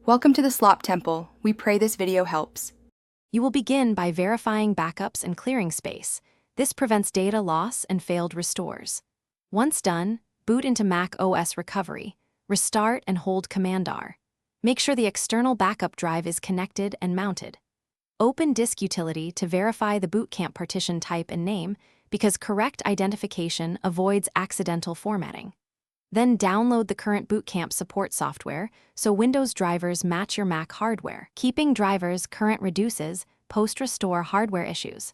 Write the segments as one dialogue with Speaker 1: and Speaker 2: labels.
Speaker 1: Welcome to the Slop Temple. We pray this video helps.
Speaker 2: You will begin by verifying backups and clearing space. This prevents data loss and failed restores. Once done, boot into Mac OS Recovery. Restart and hold Command-R. Make sure the external backup drive is connected and mounted. Open Disk Utility to verify the Bootcamp partition type and name, because correct identification avoids accidental formatting. Then download the current Bootcamp support software so Windows drivers match your Mac hardware. Keeping drivers current reduces post-restore hardware issues.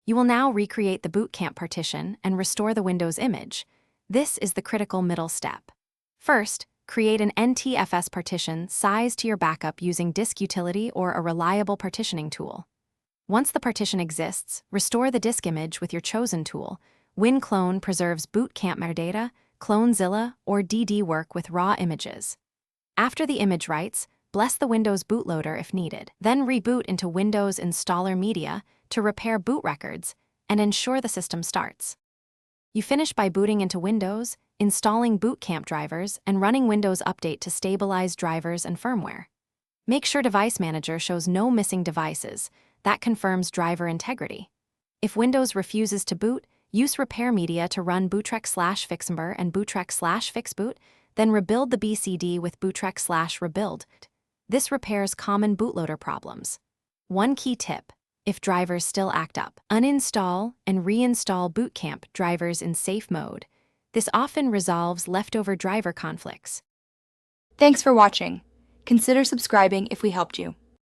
Speaker 2: You will now recreate the Bootcamp partition and restore the Windows image. This is the critical middle step. First, create an NTFS partition sized to your backup using Disk Utility or a reliable partitioning tool. Once the partition exists, restore the disk image with your chosen tool. WinClone preserves Bootcamp metadata, CloneZilla or DD work with raw images. After the image writes, bless the Windows bootloader if needed. Then reboot into Windows Installer Media to repair boot records and ensure the system starts. You finish by booting into Windows, installing Bootcamp drivers, and running Windows Update to stabilize drivers and firmware. Make sure Device Manager shows no missing devices. That confirms driver integrity. If Windows refuses to boot, use Repair Media to run bootrex/fixmber and bootrex/fixboot, then rebuild the BCD with bootrex/rebuild. This repairs common bootloader problems. One key tip: if drivers still act up, uninstall and reinstall Bootcamp drivers in safe mode. This often resolves leftover driver conflicts.
Speaker 1: Thanks for watching. Consider subscribing if we helped you.